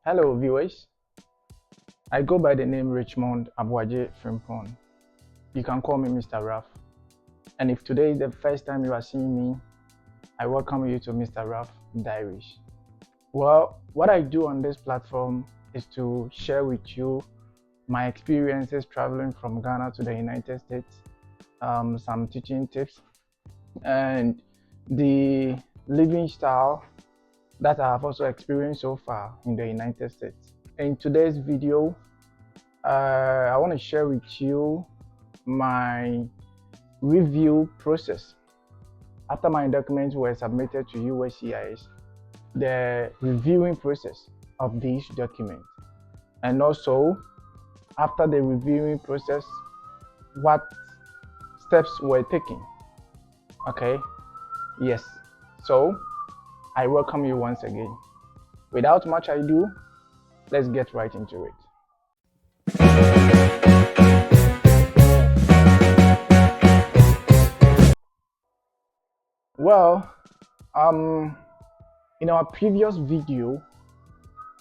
Hello viewers, I go by the name Richmond Abuaje Frimpong. You can call me Mr. Ruff. And if today is the first time you are seeing me, I welcome you to Mr. Ruff Diaries. Well, what I do on this platform is to share with you my experiences traveling from Ghana to the United States, some teaching tips, and the living style that I have also experienced so far in the United States. In today's video, I want to share with you my review process. After my documents were submitted to USCIS, the reviewing process of these documents, and also after the reviewing process, what steps were taken. Okay, yes, so I welcome you once again. Without much ado, let's get right into it. Well, in our previous video,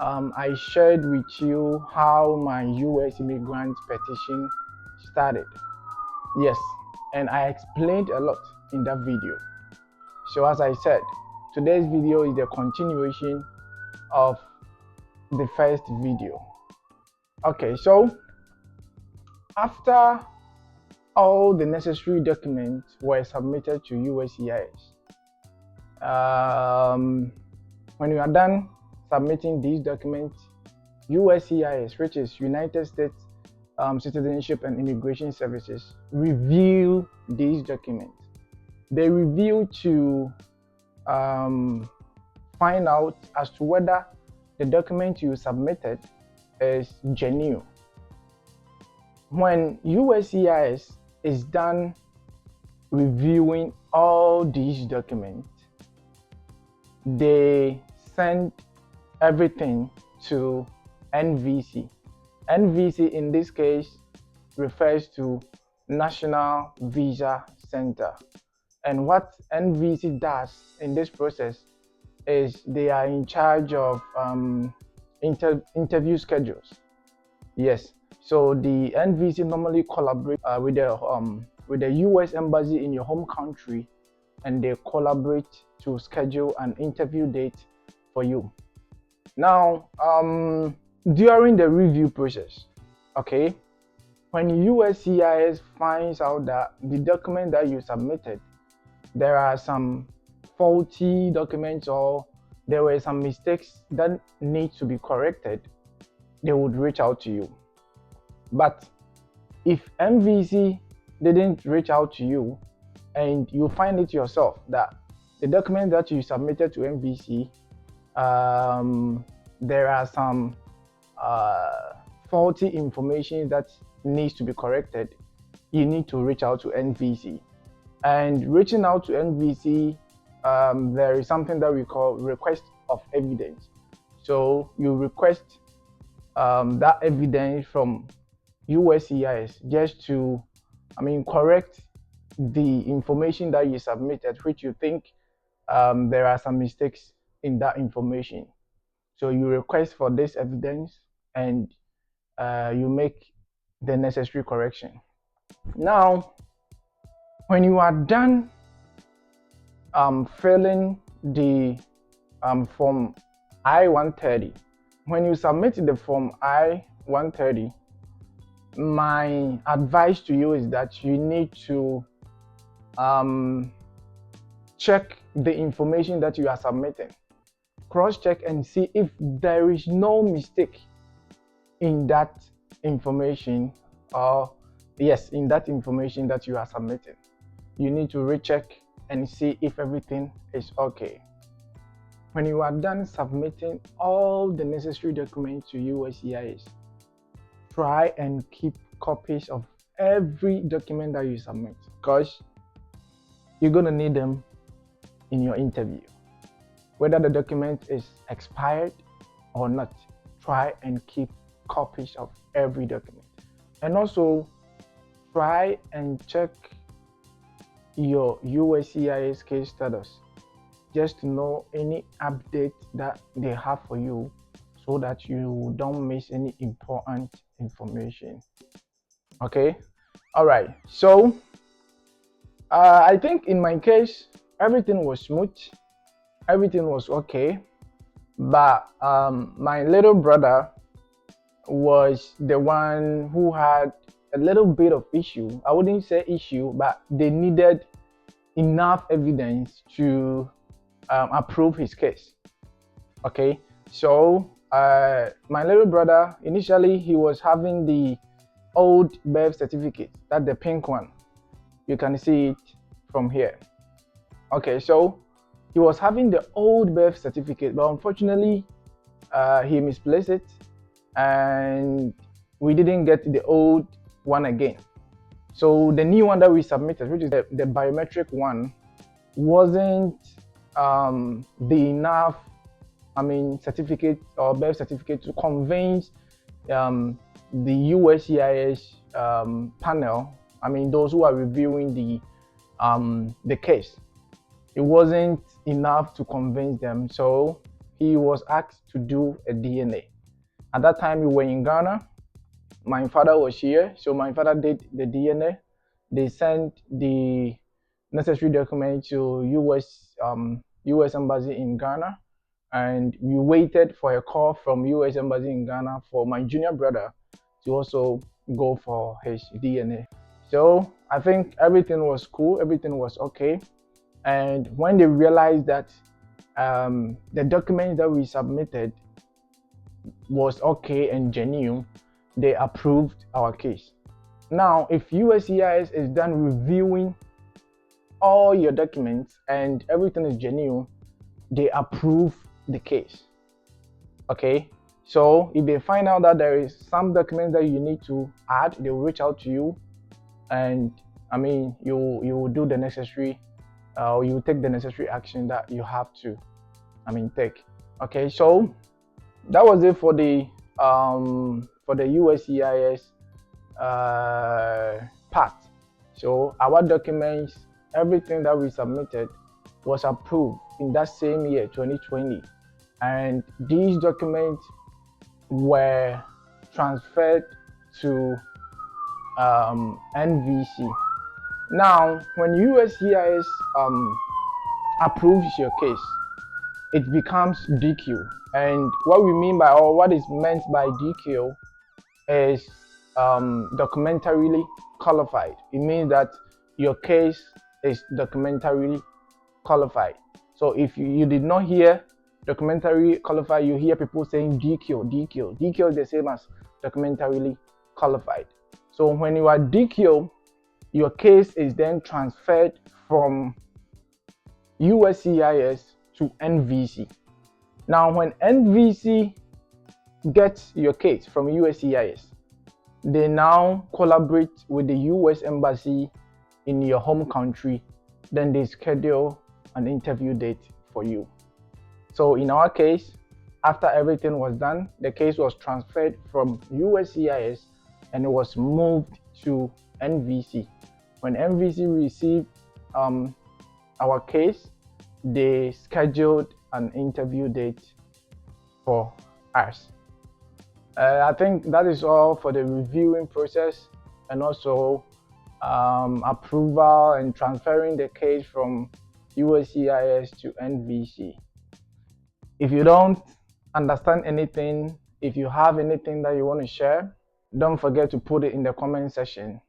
I shared with you how my US immigrant petition started. Yes, and I explained a lot in that video. So as I said, today's video is the continuation of the first video. Okay, so after all the necessary documents were submitted to USCIS, when you are done submitting these documents, USCIS, which is United States Citizenship and Immigration Services, review these documents. They review to find out as to whether the document you submitted is genuine. When USCIS is done reviewing all these documents, they send everything to NVC. NVC in this case refers to National Visa Center. And what NVC does in this process is they are in charge of interview schedules. Yes, so the NVC normally collaborate with the US Embassy in your home country, and they collaborate to schedule an interview date for you. Now, during the review process, okay, when USCIS finds out that the document that you submitted, there are some faulty documents or there were some mistakes that need to be corrected, they would reach out to you. But if NVC didn't reach out to you and you find it yourself that the document that you submitted to NVC, there are some faulty information that needs to be corrected, you need to reach out to NVC. And reaching out to NVC, there is something that we call request of evidence. So you request that evidence from USCIS just to, correct the information that you submitted, which you think there are some mistakes in that information. So you request for this evidence and you make the necessary correction. Now, when you are done filling the form I-130, when you submit the form I-130, my advice to you is that you need to check the information that you are submitting. Cross-check and see if there is no mistake in that information, or yes, in that information that you are submitting. You need to recheck and see if everything is okay. When you are done submitting all the necessary documents to USCIS, try and keep copies of every document that you submit, because you're going to need them in your interview. Whether the document is expired or not, try and keep copies of every document. And also try and check your USCIS case status just to know any update that they have for you, so that you don't miss any important information. Okay, all right. So I think in my case everything was smooth, everything was okay, but my little brother was the one who had a little bit of issue. I wouldn't say issue, but they needed enough evidence to approve his case. Okay, so my little brother, initially he was having the old birth certificate, that's the pink one. You can see it from here. Okay, so he was having the old birth certificate, but unfortunately he misplaced it and we didn't get the old one again. So the new one that we submitted, which is the biometric one, wasn't the enough certificate or birth certificate to convince the USCIS panel, those who are reviewing the case. It wasn't enough to convince them, so he was asked to do a DNA. At that time we were in Ghana, my father was here, so my father did the DNA. They sent the necessary document to US Embassy in Ghana, and we waited for a call from US Embassy in Ghana for my junior brother to also go for his DNA. So I think everything was cool, everything was okay. And when they realized that the document that we submitted was okay and genuine, they approved our case. Now, if USCIS is done reviewing all your documents and everything is genuine, they approve the case. Okay, so if they find out that there is some documents that you need to add, they will reach out to you, and you will do the necessary you will take the necessary action that you have to take. Okay, so that was it for the USCIS part. So our documents, everything that we submitted was approved in that same year, 2020, and these documents were transferred to NVC. Now, when USCIS approves your case, it becomes DQ. And what we mean by, or what is meant by DQ, is documentarily qualified. It means that your case is documentarily qualified. So if you did not hear documentary qualified, you hear people saying DQ. DQ is the same as documentarily qualified. So when you are DQ, your case is then transferred from USCIS to NVC. Now, when NVC gets your case from USCIS, they now collaborate with the US Embassy in your home country. Then they schedule an interview date for you. So in our case, after everything was done, the case was transferred from USCIS and it was moved to NVC. When NVC received our case, they scheduled an interview date for us. I think that is all for the reviewing process and also approval and transferring the case from USCIS to NVC. If you don't understand anything, if you have anything that you want to share, don't forget to put it in the comment section.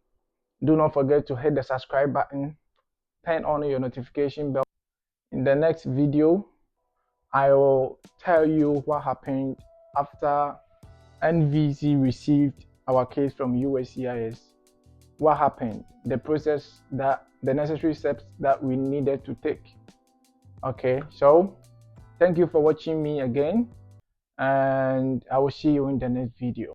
Do not forget to hit the subscribe button, turn on your notification bell. In the next video, I will tell you what happened after NVC received our case from USCIS. What happened, the process, that the necessary steps that we needed to take. Okay, so thank you for watching me again, and I will see you in the next video.